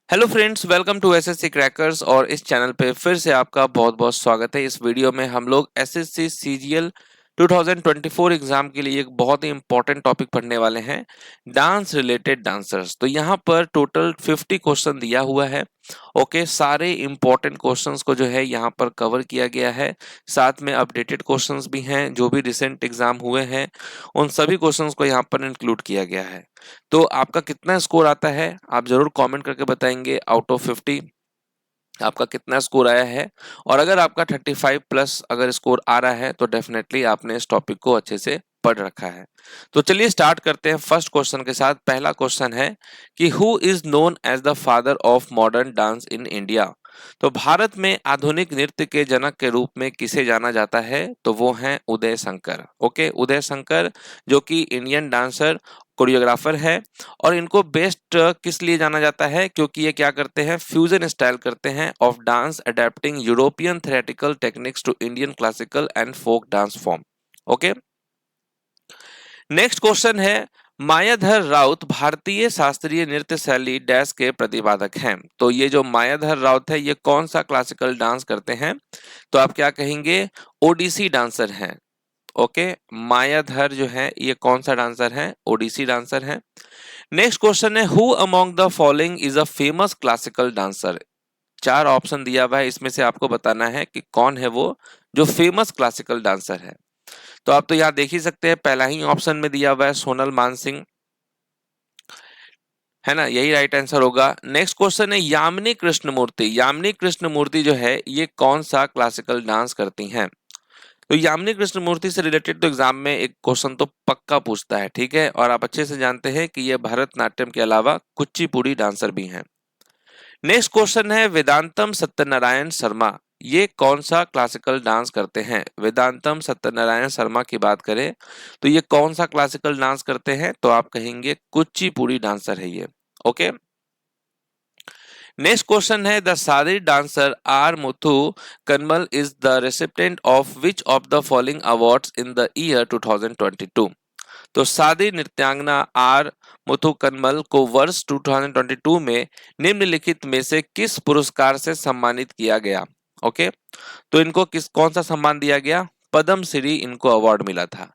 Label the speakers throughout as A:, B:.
A: Hello friends, welcome to SSC crackers. और इस channel पे फिर से आपका बहुत बहुत स्वागत है। इस वीडियो में हम लोग एसएससी सीजीएल 2024 एग्जाम के लिए एक बहुत ही इंपॉर्टेंट टॉपिक पढ़ने वाले हैं, डांस रिलेटेड डांसर्स। तो यहाँ पर टोटल 50 क्वेश्चन दिया हुआ है। ओके, सारे इंपॉर्टेंट क्वेश्चंस को जो है यहाँ पर कवर किया गया है। साथ में अपडेटेड क्वेश्चंस भी हैं, जो भी रिसेंट एग्जाम हुए हैं उन सभी क्वेश्चंस को यहाँ पर इंक्लूड किया गया है। तो आपका कितना स्कोर आता है आप जरूर कमेंट करके बताएंगे। आउट ऑफ 50 आपका कितना स्कोर आया है, और अगर आपका 35 प्लस अगर स्कोर आ रहा है तो डेफिनेटली आपने इस टॉपिक को अच्छे से पढ़ रखा है। तो चलिए स्टार्ट करते हैं फर्स्ट क्वेश्चन के साथ। पहला क्वेश्चन है कि who is known as the father of modern dance in India. तो भारत में आधुनिक नृत्य के जनक के रूप में किसे जाना जाता है, तो वो हैं उदय शंकर। ओके, उदय शंकर जो कि इंडियन डांसर कोरियोग्राफर है। और इनको बेस्ट किस लिए जाना जाता है, क्योंकि ये क्या करते हैं, फ्यूजन स्टाइल करते हैं of dance adapting European theoretical techniques to Indian classical and folk dance form. Okay, next question है मायाधर राउत भारतीय शास्त्रीय नृत्य शैली डैश के प्रतिपादक हैं। तो ये जो मायाधर राउत है ये कौन सा क्लासिकल डांस करते हैं, तो आप क्या कहेंगे, ओडिसी डांसर हैं। ओके, मायाधर जो है ये कौन सा डांसर है, ओडिसी डांसर है। नेक्स्ट क्वेश्चन है who among the following is a famous classical dancer. चार ऑप्शन दिया हुआ है, इसमें से आपको बताना है कि कौन है वो जो फेमस क्लासिकल डांसर है। तो आप तो यहाँ देख ही सकते हैं, पहला ही ऑप्शन में दिया हुआ है सोनल मानसिंह, है ना, यही राइट आंसर होगा। नेक्स्ट क्वेश्चन है यामिनी कृष्णमूर्ति। यामिनी कृष्णमूर्ति जो है ये कौन सा क्लासिकल डांस करती हैं। तो यामिनी कृष्णमूर्ति से रिलेटेड तो एग्जाम में एक क्वेश्चन तो पक्का पूछता है, ठीक है, और आप अच्छे से जानते हैं कि ये भरतनाट्यम के अलावा कुचिपुड़ी डांसर भी हैं। नेक्स्ट क्वेश्चन है वेदांतम सत्यनारायण शर्मा, ये कौन सा क्लासिकल डांस करते हैं। वेदांतम सत्यनारायण शर्मा की बात करें तो ये कौन सा क्लासिकल डांस करते हैं, तो आप कहेंगे कुचिपुड़ी डांसर है ये। ओके, नेक्स्ट क्वेश्चन है the Sadir dancer R Muthukannammal is the recipient of which of the following awards in the year 2022। तो सादी नृत्यांगना आर मुथुकनमल को वर्ष 2022 में निम्नलिखित में से किस पुरस्कार से सम्मानित किया गया। ओके, तो इनको किस कौन सा सम्मान दिया गया, पद्म श्री इनको अवार्ड मिला था।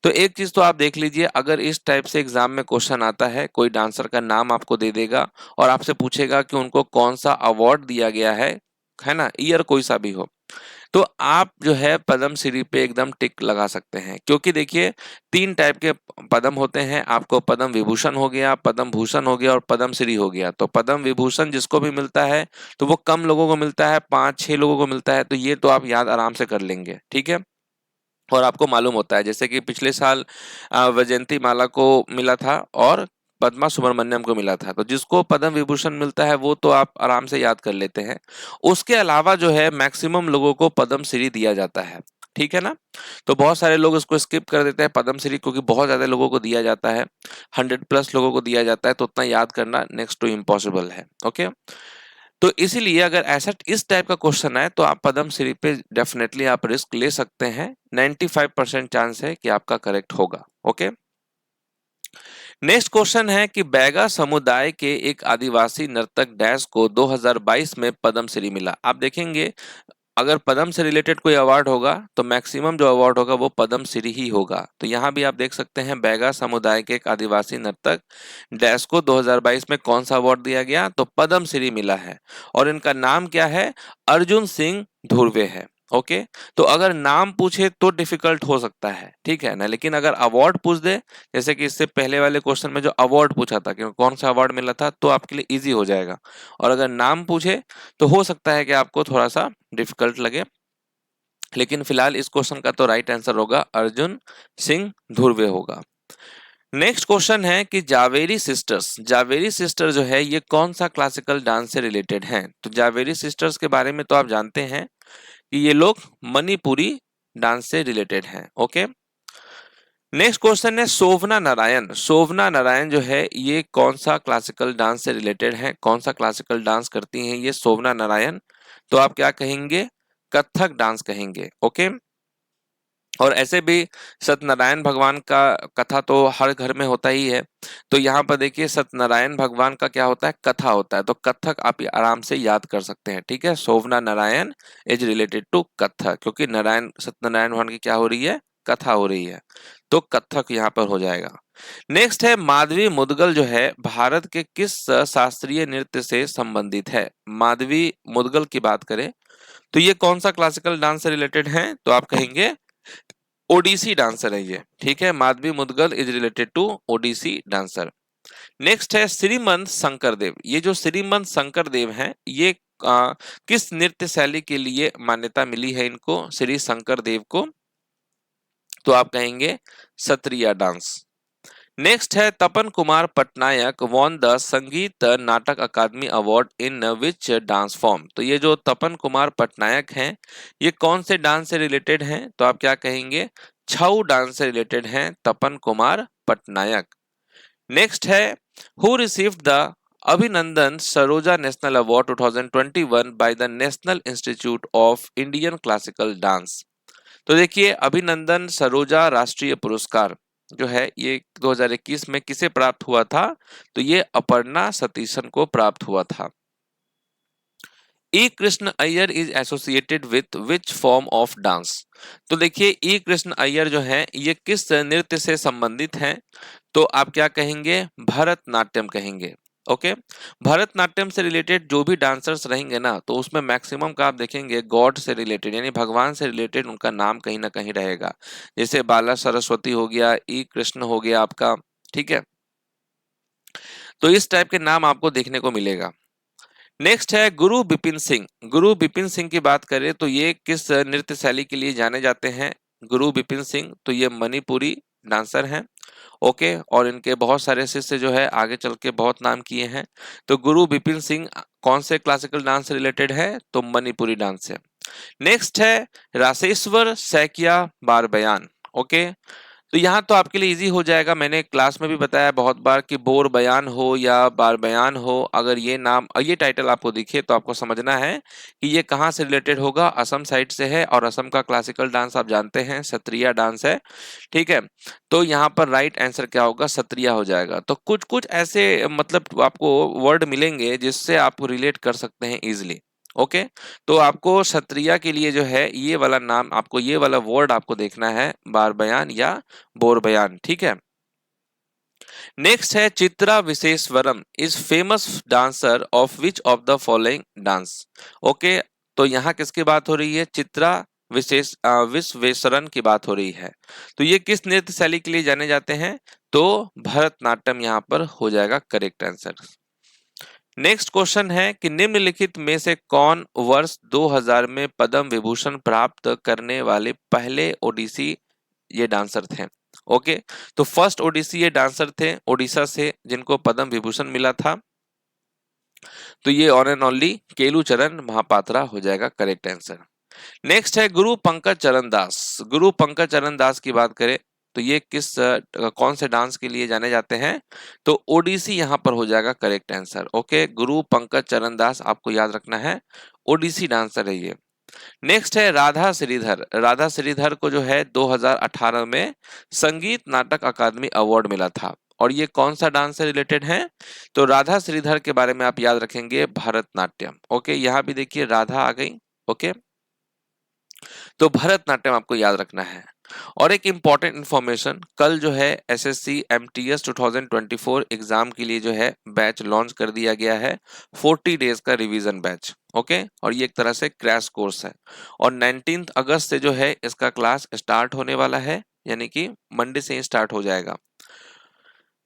A: तो एक चीज तो आप देख लीजिए, अगर इस टाइप से एग्जाम में क्वेश्चन आता है, कोई डांसर का नाम आपको दे देगा और आपसे पूछेगा कि उनको कौन सा अवार्ड दिया गया है ना, ईयर कोई सा भी हो, तो आप जो है पद्म श्री पे एकदम टिक लगा सकते हैं। क्योंकि देखिए तीन टाइप के पद्म होते हैं, आपको पद्म विभूषण हो गया, पद्म भूषण हो गया और पद्म श्री हो गया। तो पद्म विभूषण जिसको भी मिलता है तो वो कम लोगों को मिलता है, 5-6 लोगों को मिलता है। तो ये तो आप याद आराम से कर लेंगे, ठीक है। और आपको मालूम होता है जैसे कि पिछले साल वैजयंती माला को मिला था और पद्मा सुब्रमण्यम को मिला था। तो जिसको पद्म विभूषण मिलता है वो तो आप आराम से याद कर लेते हैं। उसके अलावा जो है मैक्सिमम लोगों को पद्म श्री दिया जाता है, ठीक है ना। तो बहुत सारे लोग उसको स्किप कर देते हैं पद्म श्री, क्योंकि बहुत ज्यादा लोगों को दिया जाता है, 100+ लोगों को दिया जाता है, तो उतना याद करना नेक्स्ट टू इम्पॉसिबल है। ओके, तो इसीलिए अगर ऐसा इस टाइप का क्वेश्चन आए तो आप पद्म श्री पे डेफिनेटली आप रिस्क ले सकते हैं। 95% चांस है कि आपका करेक्ट होगा। ओके, नेक्स्ट क्वेश्चन है कि बैगा समुदाय के एक आदिवासी नर्तक डैश को 2022 में पद्म श्री मिला। आप देखेंगे अगर पद्म से रिलेटेड कोई अवार्ड होगा तो मैक्सिमम जो अवार्ड होगा वो पद्म श्री ही होगा। तो यहाँ भी आप देख सकते हैं बैगा समुदाय के एक आदिवासी नर्तक डैश को 2022 में कौन सा अवार्ड दिया गया, तो पद्म श्री मिला है। और इनका नाम क्या है, अर्जुन सिंह धुर्वे है। ओके, तो अगर नाम पूछे तो डिफिकल्ट हो सकता है, ठीक है ना, लेकिन अगर अवार्ड पूछ दे, जैसे कि इससे पहले वाले क्वेश्चन में जो अवार्ड पूछा था कि कौन सा अवार्ड मिला था, तो आपके लिए इजी हो जाएगा। और अगर नाम पूछे तो हो सकता है कि आपको थोड़ा सा डिफिकल्ट लगे, लेकिन फिलहाल इस क्वेश्चन का तो राइट आंसर होगा अर्जुन सिंह धुर्वे होगा। नेक्स्ट क्वेश्चन है कि जावेरी सिस्टर्स, जावेरी सिस्टर जो है ये कौन सा क्लासिकल डांस से रिलेटेड हैं। तो जावेरी सिस्टर्स के बारे में तो आप जानते हैं कि ये लोग मणिपुरी डांस से रिलेटेड हैं। ओके, नेक्स्ट क्वेश्चन है शोभना नारायण। शोभना नारायण जो है ये कौन सा क्लासिकल डांस से रिलेटेड है, कौन सा क्लासिकल डांस करती हैं ये शोभना नारायण, तो आप क्या कहेंगे, कथक डांस कहेंगे। ओके, और ऐसे भी सत्यनारायण भगवान का कथा तो हर घर में होता ही है। तो यहाँ पर देखिए सत्यनारायण भगवान का क्या होता है, कथा होता है। तो कथक आप आराम से याद कर सकते हैं, ठीक है। Shobhana Narayan is related to Kathak, क्योंकि नारायण सत्यनारायण भगवान की क्या हो रही है, कथा हो रही है। तो कथक यहाँ पर हो जाएगा। नेक्स्ट है माधवी मुदगल जो है भारत के किस शास्त्रीय नृत्य से संबंधित है। माधवी मुदगल की बात करें तो ये कौन सा क्लासिकल डांस से रिलेटेड है, तो आप कहेंगे ओडिसी डांसर है ये, ठीक है। Madhavi Mudgal is related to Odissi dancer. Next है श्रीमंत शंकरदेव। ये जो श्रीमंत शंकरदेव हैं ये किस नृत्य शैली के लिए मान्यता मिली है इनको, श्री शंकरदेव को, तो आप कहेंगे सत्रिया डांस। नेक्स्ट है Tapan Kumar Patnaik won the Sangeet Natak Akademi award in which dance form. तो ये जो तपन कुमार पटनायक हैं ये कौन से डांस से रिलेटेड हैं, तो आप क्या कहेंगे, छऊ डांस से रिलेटेड हैं तपन कुमार पटनायक। नेक्स्ट है हु रिसीव्ड द अभिनंदन Saroja national award 2021 by the national institute of Indian classical dance. तो देखिए अभिनंदन सरोजा राष्ट्रीय पुरस्कार जो है ये 2021 में किसे प्राप्त हुआ था, तो ये अपर्णा सतीशन को प्राप्त हुआ था। E Krishna Iyer is associated with which form of dance. तो देखिए ई कृष्ण अय्यर जो है ये किस नृत्य से संबंधित हैं, तो आप क्या कहेंगे, भरतनाट्यम कहेंगे। ओके, भरतनाट्यम से रिलेटेड जो भी डांसर्स रहेंगे ना तो उसमें मैक्सिमम का आप देखेंगे गॉड से रिलेटेड यानी भगवान से रिलेटेड उनका नाम कहीं ना कहीं रहेगा। जैसे बाला सरस्वती हो गया, ई कृष्ण हो गया आपका, ठीक है। तो इस टाइप के नाम आपको देखने को मिलेगा। नेक्स्ट है गुरु बिपिन सिंह। गुरु बिपिन सिंह की बात करें तो ये किस नृत्य शैली के लिए जाने जाते हैं, गुरु बिपिन सिंह, तो ये मणिपुरी डांसर हैं। ओके, और इनके बहुत सारे शिष्य जो है आगे चल के बहुत नाम किए हैं। तो गुरु बिपिन सिंह कौन से क्लासिकल डांस से रिलेटेड है, तो मणिपुरी डांस से। नेक्स्ट है रासेश्वर सैकिया बार बयान। ओके, तो यहाँ तो आपके लिए इजी हो जाएगा। मैंने क्लास में भी बताया बहुत बार कि बोर बयान हो या बार बयान हो, अगर ये नाम ये टाइटल आपको दिखे तो आपको समझना है कि ये कहाँ से रिलेटेड होगा, असम साइड से है। और असम का क्लासिकल डांस आप जानते हैं सत्रिया डांस है, ठीक है। तो यहाँ पर राइट आंसर क्या होगा, सत्रिया हो जाएगा। तो कुछ कुछ ऐसे मतलब आपको वर्ड मिलेंगे जिससे आप रिलेट कर सकते हैं इजिली। ओके, तो आपको क्षत्रिया के लिए जो है ये वाला नाम, आपको ये वाला वर्ड आपको देखना है, बार बयान या बोर बयान, ठीक है। नेक्स्ट है Chitra Visweswaran is famous dancer of which of the following dance. Okay, तो यहाँ किसकी बात हो रही है, चित्रा विश्वेश्वरन की बात हो रही है। तो ये किस नृत्य शैली के लिए जाने जाते हैं, तो भरतनाट्यम यहाँ पर हो जाएगा करेक्ट आंसर। नेक्स्ट क्वेश्चन है कि निम्नलिखित में से कौन वर्ष 2000 में पद्म विभूषण प्राप्त करने वाले पहले ओडिसी ये डांसर थे। ओके, तो फर्स्ट ओडिसी ये डांसर थे ओडिशा से जिनको पद्म विभूषण मिला था। तो ये ऑन एंड ओनली केलू चरण महापात्रा हो जाएगा करेक्ट आंसर। नेक्स्ट है गुरु पंकज चरण दास। गुरु पंकज चरण दास की बात करें तो ये किस कौन से डांस के लिए जाने जाते हैं, तो ओडिसी यहाँ पर हो जाएगा करेक्ट आंसर। ओके, गुरु पंकज चरण दास आपको याद रखना है, ओडिसी डांसर है ये। नेक्स्ट है राधा श्रीधर। राधा श्रीधर को जो है 2018 में संगीत नाटक अकादमी अवार्ड मिला था। और ये कौन सा डांस से रिलेटेड है, तो राधा श्रीधर के बारे में आप याद रखेंगे भरतनाट्यम। ओके, यहाँ भी देखिए राधा आ गई। ओके, तो भरतनाट्यम आपको याद रखना है। और एक इंपॉर्टेंट इंफॉर्मेशन, कल जो है एसएससी एमटीएस 2024 एग्जाम के लिए जो है बैच लॉन्च कर दिया गया है, 40 डेज का रिवीजन बैच। ओके, और ये एक तरह से क्रैश कोर्स है। और 19 अगस्त से जो है इसका क्लास स्टार्ट होने वाला है, यानी कि मंडे से ही स्टार्ट हो जाएगा।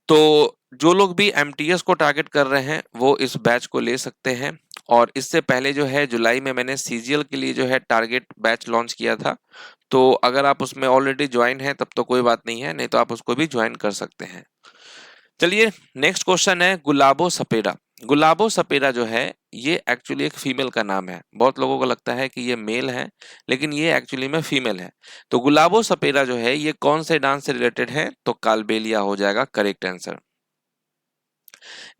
A: तो जो लोग भी एमटीएस को टारगेट कर रहे हैं वो इस बैच को ले सकते हैं। और इससे पहले जो है जुलाई में मैंने सीजीएल के लिए जो है टारगेट बैच लॉन्च किया था। तो अगर आप उसमें ऑलरेडी ज्वाइन हैं तब तो कोई बात नहीं है, नहीं तो आप उसको भी ज्वाइन कर सकते हैं। चलिए नेक्स्ट क्वेश्चन है गुलाबो सपेरा। गुलाबो सपेरा जो है ये एक्चुअली एक फीमेल का नाम है। बहुत लोगों को लगता है कि ये मेल है, लेकिन ये एक्चुअली में फीमेल है। तो गुलाबो सपेरा जो है ये कौन से डांस से रिलेटेड है, तो कालबेलिया हो जाएगा करेक्ट आंसर।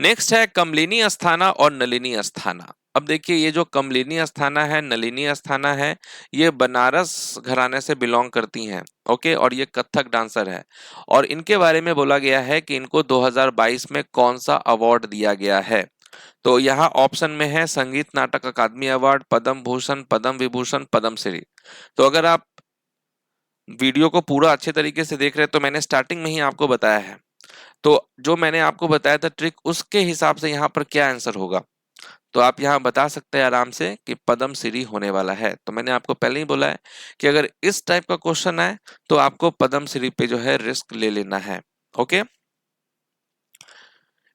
A: नेक्स्ट है कमलिनी अस्थाना और नलिनी अस्थाना। अब देखिए ये जो कमलिनी अस्थाना है, नलिनी अस्थाना है, ये बनारस घराने से बिलोंग करती हैं। ओके, और ये कथक डांसर है, और इनके बारे में बोला गया है कि इनको 2022 में कौन सा अवार्ड दिया गया है। तो यहाँ ऑप्शन में है संगीत नाटक अकादमी अवार्ड, पद्म भूषण, पद्म विभूषण, पद्मश्री। तो अगर आप वीडियो को पूरा अच्छे तरीके से देख रहे हैं तो मैंने स्टार्टिंग में ही आपको बताया है, तो जो मैंने आपको बताया था ट्रिक, उसके हिसाब से यहाँ पर क्या आंसर होगा, तो आप यहाँ बता सकते हैं आराम से कि पद्मश्री होने वाला है। तो मैंने आपको पहले ही बोला है कि अगर इस टाइप का क्वेश्चन आए तो आपको पद्मश्री पे जो है रिस्क ले लेना है। ओके,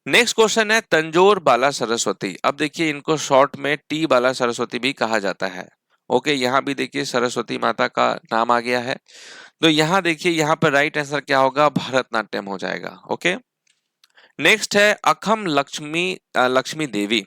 A: नेक्स्ट क्वेश्चन है तंजोर बाला सरस्वती। अब देखिए इनको शॉर्ट में टी बाला सरस्वती भी कहा जाता है। ओके, यहाँ भी देखिए सरस्वती माता का नाम आ गया है। तो यहाँ देखिए यहाँ पर राइट आंसर क्या होगा, भरतनाट्यम हो जाएगा। ओके, नेक्स्ट है अखम लक्ष्मी देवी।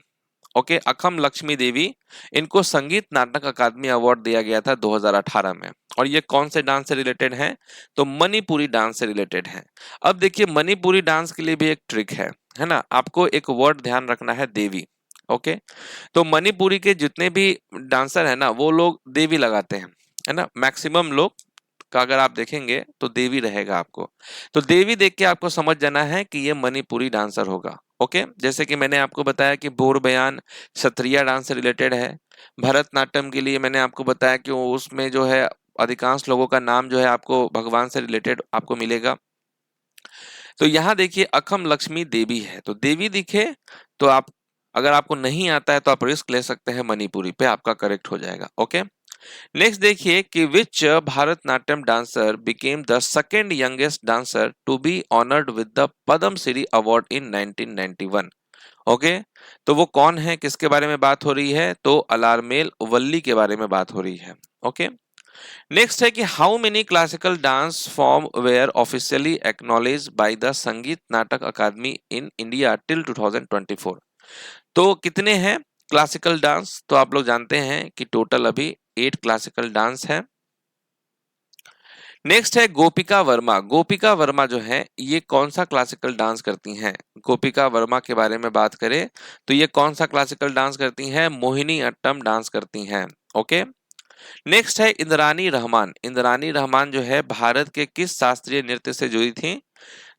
A: ओके, अखम लक्ष्मी देवी, इनको संगीत नाटक अकादमी अवार्ड दिया गया था 2018 में, और ये कौन से डांस से रिलेटेड है, तो मणिपुरी डांस से रिलेटेड है। अब देखिए मणिपुरी डांस के लिए भी एक ट्रिक है ना, आपको एक वर्ड ध्यान रखना है, देवी। ओके, तो मणिपुरी के जितने भी डांसर है ना, वो लोग देवी लगाते हैं, है ना, मैक्सिमम लोग का अगर आप देखेंगे तो देवी रहेगा आपको। तो देवी देख के आपको समझ जाना है कि ये मणिपुरी डांसर होगा। ओके, जैसे कि मैंने आपको बताया कि बोर बयान क्षत्रिय डांस से रिलेटेड है। भरतनाट्यम के लिए मैंने आपको बताया कि उसमें जो है अधिकांश लोगों का नाम जो है आपको भगवान से रिलेटेड आपको मिलेगा। तो यहाँ देखिए अखम लक्ष्मी देवी है, तो देवी दिखे तो आप, अगर आपको नहीं आता है तो आप रिस्क ले सकते हैं, मणिपुरी पे आपका करेक्ट हो जाएगा। ओके, नेक्स्ट देखिए कि which Bharatanatyam dancer became the second youngest dancer to be honoured with the Padma Shri award in 1991। Okay, तो वो कौन है, किसके बारे में बात हो रही है, तो अलारमेल वल्ली के बारे में बात हो रही है। ओके, नेक्स्ट है कि how many classical dance form were officially acknowledge by the Sangeet Natak academy in India till 2024। तो कितने हैं क्लासिकल डांस, तो आप लोग जानते हैं कि टोटल अभी 8 क्लासिकल डांस है। नेक्स्ट है गोपिका वर्मा। गोपिका वर्मा जो है ये कौन सा क्लासिकल डांस करती हैं, गोपिका वर्मा के बारे में बात करें तो ये कौन सा क्लासिकल डांस करती हैं, मोहिनी अट्टम डांस करती हैं। ओके, नेक्स्ट है इंद्रानी रहमान। इंद्रानी रहमान जो है भारत के किस शास्त्रीय नृत्य से जुड़ी थी,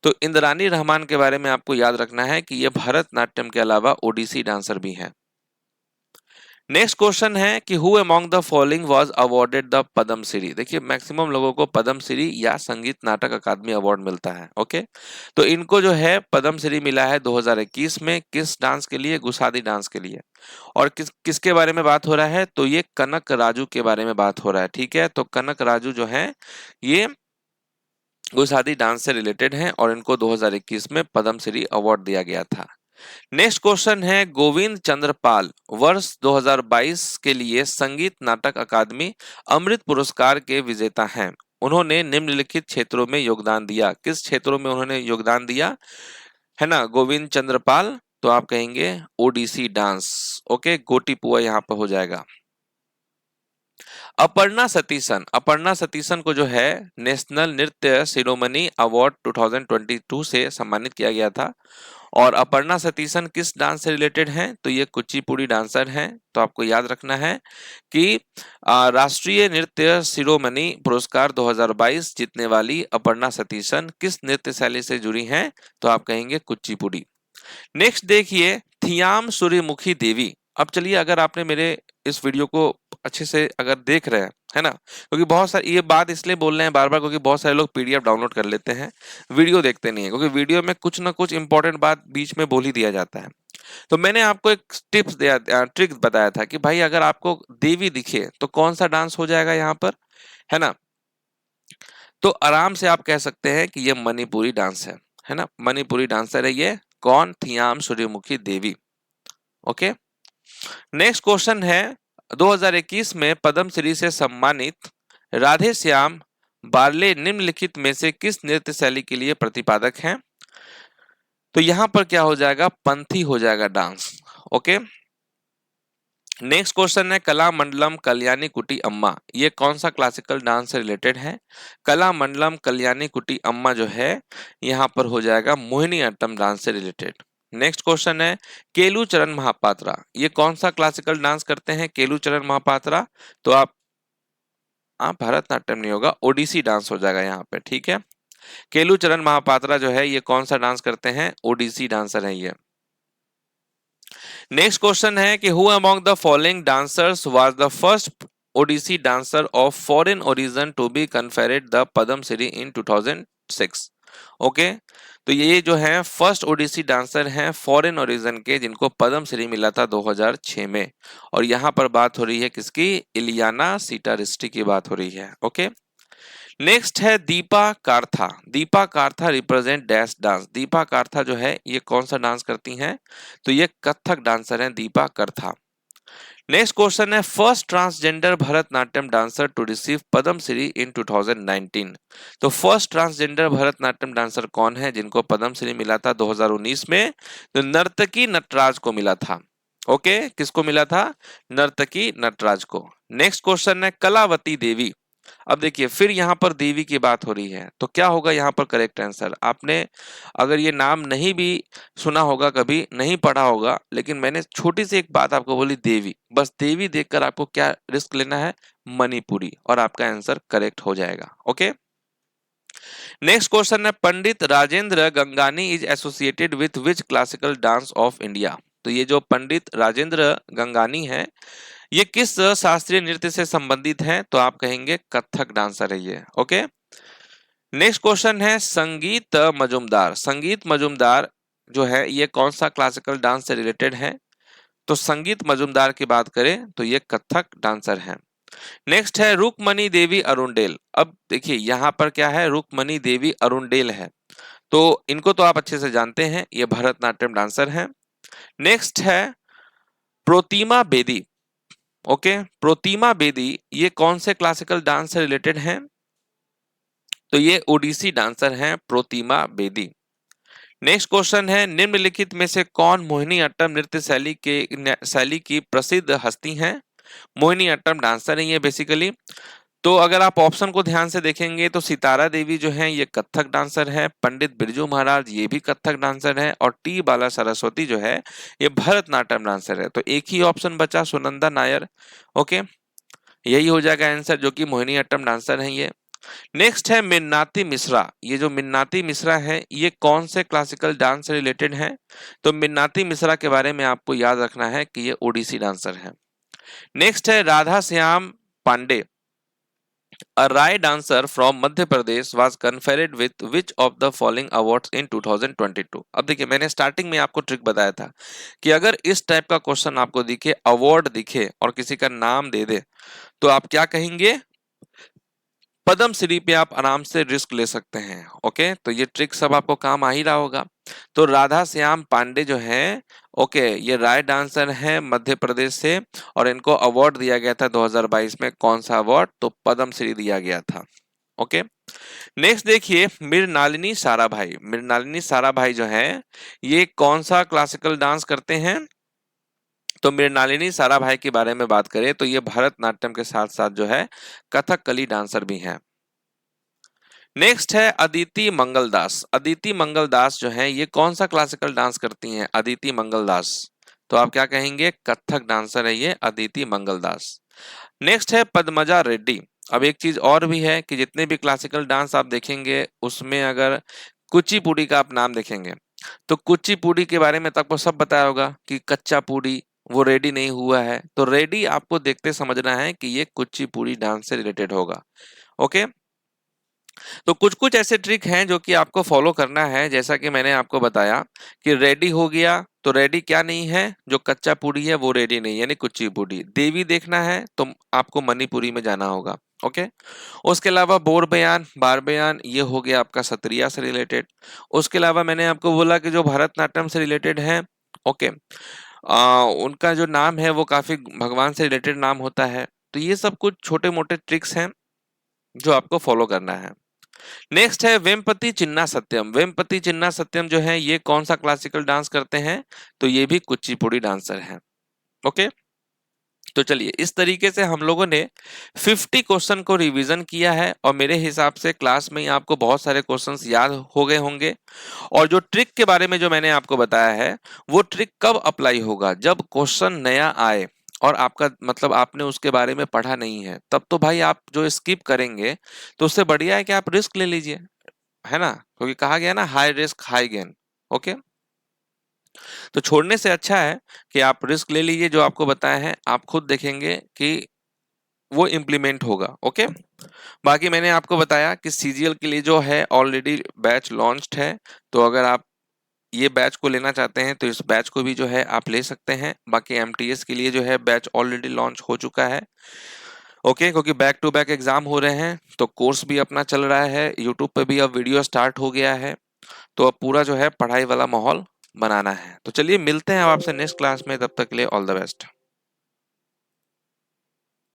A: तो इंद्रानी रहमान के बारे में आपको याद रखना है कि ये भरतनाट्यम के अलावा ओडिसी डांसर भी हैं। नेक्स्ट क्वेश्चन है कि who among the following was awarded the Padma Shri. देखिए मैक्सिमम लोगों को पद्मश्री या संगीत नाटक अकादमी अवार्ड मिलता है। ओके, तो इनको जो है पद्मश्री मिला है 2021 में, किस डांस के लिए, गुसादी डांस के लिए। और किसके बारे में बात हो रहा है, तो ये कनक राजू के बारे में बात हो रहा है। ठीक है, तो कनक राजू जो है ये गुसादी डांस से रिलेटेड हैं और इनको 2021 में पद्मश्री अवार्ड दिया गया था। नेक्स्ट क्वेश्चन है गोविंद चंद्र पाल वर्ष 2022 के लिए संगीत नाटक अकादमी अमृत पुरस्कार के विजेता हैं। उन्होंने निम्नलिखित क्षेत्रों में योगदान दिया, किस क्षेत्रों में उन्होंने योगदान दिया, है ना, गोविंद चंद्र पाल, तो आप कहेंगे ओडिसी डांस। ओके, गोटीपुआ यहाँ पर हो जाएगा। अपर्णा सतीशन, अपर्णा सतीशन को जो है नेशनल नृत्य शिरोमणि अवार्ड 2022 से सम्मानित किया गया था। और अपर्णा सतीशन किस डांस से रिलेटेड हैं, तो ये कुचिपुड़ी डांसर हैं। तो आपको याद रखना है कि राष्ट्रीय नृत्य शिरोमणि पुरस्कार 2022 जीतने वाली अपर्णा सतीशन किस नृत्य शैली से जुड़ी हैं, तो आप कहेंगे कुचिपुड़ी। नेक्स्ट देखिए थियाम सूर्यमुखी देवी। अब चलिए अगर आपने मेरे इस वीडियो को अच्छे से अगर देख रहे हैं, है ना, क्योंकि बहुत सारे ये बात इसलिए बोल रहे हैं बार बार क्योंकि बहुत सारे लोग पीडीएफ डाउनलोड कर लेते हैं, वीडियो देखते नहीं है, क्योंकि वीडियो में कुछ ना कुछ इंपॉर्टेंट बात बीच में बोल ही दिया जाता है। तो मैंने आपको एक टिप्स दिया, ट्रिक्स बताया था कि भाई अगर आपको देवी दिखे तो कौन सा डांस हो जाएगा यहाँ पर, है ना, तो आराम से आप कह सकते हैं कि ये मणिपुरी डांस है ना, मणिपुरी डांसर है ये, कौन, थियाम सूर्यमुखी देवी। ओके, नेक्स्ट क्वेश्चन है 2021 में पद्मश्री से सम्मानित राधे श्याम बार्ले निम्नलिखित में से किस नृत्य शैली के लिए प्रतिपादक हैं, तो यहां पर क्या हो जाएगा, पंथी हो जाएगा डांस। ओके, नेक्स्ट क्वेश्चन है कला मंडलम कल्याणी कुटी अम्मा, ये कौन सा क्लासिकल डांस से रिलेटेड है, कला मंडलम कल्याणी कुटी अम्मा जो है यहाँ पर हो जाएगा मोहिनी अट्टम डांस से रिलेटेड। नेक्स्ट क्वेश्चन है केलुचरण महापात्रा, ये कौन सा क्लासिकल डांस करते हैं केलुचरण महापात्रा? तो आप भरतनाट्यम नहीं होगा, ओडिसी डांस हो जाएगा यहाँ पे, ठीक है। केलुचरण महापात्रा जो है ये कौन सा डांस करते हैं? ओडिसी डांसर है ये। नेक्स्ट क्वेश्चन है कि who among the following dancers was the first Odissi dancer of foreign origin to be conferred the Padma Shri in 2006? Okay, तो ये जो है फर्स्ट ओडिसी डांसर हैं फॉरेन ओरिजिन के जिनको पद्मश्री मिला था 2006 में। और यहाँ पर बात हो रही है किसकी? इलियाना सीटारिस्टी की बात हो रही है। ओके, नेक्स्ट है Deepa Katha. Deepa Katha represent dash dance. Deepa Katha जो है ये कौन सा डांस करती हैं? तो ये कथक डांसर हैं दीपा काथा। नेक्स्ट क्वेश्चन है first transgender Bharatanatyam dancer to receive Padma Shri in 2019? तो फर्स्ट ट्रांसजेंडर भरतनाट्यम डांसर कौन है जिनको पद्मश्री मिला था 2019 में? तो नर्तकी नटराज को मिला था। ओके, किसको मिला था? नर्तकी नटराज को। नेक्स्ट क्वेश्चन है कलावती देवी। अब देखिए फिर यहाँ पर देवी की बात हो रही है, तो क्या होगा यहाँ पर करेक्ट आंसर? आपने अगर ये नाम नहीं भी सुना होगा, कभी नहीं पढ़ा होगा, लेकिन मैंने छोटी सी एक बात आपको बोली देवी, बस देवी देखकर आपको क्या रिस्क लेना है? मणिपुरी, और आपका आंसर करेक्ट हो जाएगा। ओके, नेक्स्ट क्वेश्चन है Pandit Rajendra Gangani is associated with which classical dance of India? तो ये जो पंडित राजेंद्र गंगानी है ये किस शास्त्रीय नृत्य से संबंधित है? तो आप कहेंगे कथक डांसर है ये। ओके, नेक्स्ट क्वेश्चन है संगीत मजुमदार। संगीत मजुमदार जो है ये कौन सा क्लासिकल डांस से रिलेटेड है? तो संगीत मजुमदार की बात करें तो ये कथक डांसर है। नेक्स्ट है रुक्मणी देवी अरुणडेल। अब देखिए यहाँ पर क्या है? रुक्मणी देवी अरुणडेल है, तो इनको तो आप अच्छे से जानते हैं, ये भरतनाट्यम डांसर हैं। नेक्स्ट है प्रोतिमा बेदी। ओके, प्रोतिमा बेदी ये कौन से क्लासिकल डांस से रिलेटेड हैं? तो ये ओडिसी डांसर हैं प्रोतिमा बेदी। नेक्स्ट क्वेश्चन है निम्नलिखित में से कौन मोहिनीअट्टम नृत्य शैली की प्रसिद्ध हस्ती हैं? मोहिनीअट्टम डांसर है ये बेसिकली। तो अगर आप ऑप्शन को ध्यान से देखेंगे तो सितारा देवी जो है ये कथक डांसर है, पंडित बिरजू महाराज ये भी कथक डांसर है, और टी बाला सरस्वती जो है ये भरतनाट्यम डांसर है। तो एक ही ऑप्शन बचा सुनंदा नायर। ओके, यही हो जाएगा आंसर, जो कि मोहिनीअट्टम डांसर है ये। नेक्स्ट है मिन्नाती मिश्रा। ये जो मिन्नाती मिश्रा है ये कौन से क्लासिकल डांस से रिलेटेड है? तो मिन्नाती मिश्रा के बारे में आपको याद रखना है कि ये ओडिसी डांसर है। नेक्स्ट है Radha Shyam Pandey. A Rai dancer from Madhya Pradesh was conferred with which of the following awards in 2022? अब देखिए मैंने स्टार्टिंग में आपको ट्रिक बताया था कि अगर इस टाइप का क्वेश्चन आपको दिखे, अवार्ड दिखे और किसी का नाम दे दे, तो आप क्या कहेंगे? पद्मश्री पे आप आराम से रिस्क ले सकते हैं। ओके, तो ये ट्रिक सब आपको काम आ ही रहा होगा। तो राधा श्याम पांडे जो है, ओके, ये राय डांसर है मध्य प्रदेश से, और इनको अवार्ड दिया गया था 2022 में। कौन सा अवार्ड? तो पद्मश्री दिया गया था। ओके, नेक्स्ट देखिए मृणालिनी साराभाई। मृणालिनी साराभाई जो है ये कौन सा क्लासिकल डांस करते हैं? तो मृणालिनी साराभाई के बारे में बात करें तो ये भरतनाट्यम के साथ साथ जो है कथकली डांसर भी हैं। नेक्स्ट है अदिति मंगलदास। अदिति मंगलदास जो है ये कौन सा क्लासिकल डांस करती हैं? अदिति मंगलदास, तो आप क्या कहेंगे? कथक डांसर है ये अदिति मंगलदास। नेक्स्ट है पद्मजा रेड्डी। अब एक चीज और भी है कि जितने भी क्लासिकल डांस आप देखेंगे उसमें अगर कुचिपुड़ी का आप नाम देखेंगे तो कुचिपुड़ी के बारे में तो आपको सब बताया होगा कि कच्चा पूड़ी वो रेडी नहीं हुआ है, तो रेडी आपको देखते समझना है कि ये कुचिपुड़ी डांस से रिलेटेड होगा। ओके, तो कुछ कुछ ऐसे ट्रिक हैं जो कि आपको फॉलो करना है। जैसा कि मैंने आपको बताया कि रेडी हो गया तो रेडी क्या नहीं है? जो कच्चा पूड़ी है वो रेडी नहीं, यानी कुचिपुड़ी। देवी देखना है तो आपको मणिपुरी में जाना होगा। ओके, उसके अलावा बोर बयान, बार बयान ये हो गया आपका सत्रिया से रिलेटेड। उसके अलावा मैंने आपको बोला कि जो भरतनाट्यम से रिलेटेड है, ओके, उनका जो नाम है वो काफी भगवान से रिलेटेड नाम होता है। तो ये सब कुछ छोटे मोटे ट्रिक्स हैं जो आपको फॉलो करना है। नेक्स्ट है वेमपति चिन्ना सत्यम। वेमपति चिन्ना सत्यम जो है ये कौन सा क्लासिकल डांस करते हैं? तो ये भी कुचिपुड़ी डांसर हैं। ओके, तो चलिए इस तरीके से हम लोगों ने 50 क्वेश्चन को रिवीजन किया है और मेरे हिसाब से क्लास में ही आपको बहुत सारे क्वेश्चंस याद हो गए होंगे। और जो ट्रिक के बारे में जो मैंने आपको बताया है वो ट्रिक कब अप्लाई होगा, जब क्वेश्चन नया आए और आपका मतलब आपने उसके बारे में पढ़ा नहीं है, तब तो भाई आप जो स्किप करेंगे तो उससे बढ़िया है कि आप रिस्क ले लीजिए, है ना, क्योंकि कहा गया ना high risk high gain. Okay, तो छोड़ने से अच्छा है कि आप रिस्क ले लीजिए, जो आपको बताया है आप खुद देखेंगे कि वो इम्प्लीमेंट होगा। ओके, बाकी मैंने आपको बताया कि सीजीएल के लिए जो है ऑलरेडी बैच लॉन्च्ड है, तो अगर आप ये बैच को लेना चाहते हैं तो इस बैच को भी जो है आप ले सकते हैं। बाकी एमटीएस के लिए जो है बैच ऑलरेडी लॉन्च हो चुका है। ओके, क्योंकि बैक टू बैक एग्जाम हो रहे हैं तो कोर्स भी अपना चल रहा है, यूट्यूब पे भी अब वीडियो स्टार्ट हो गया है, तो अब पूरा जो है पढ़ाई वाला माहौल बनाना है। तो चलिए मिलते हैं अब आपसे नेक्स्ट क्लास में, तब तक के लिए ऑल द बेस्ट।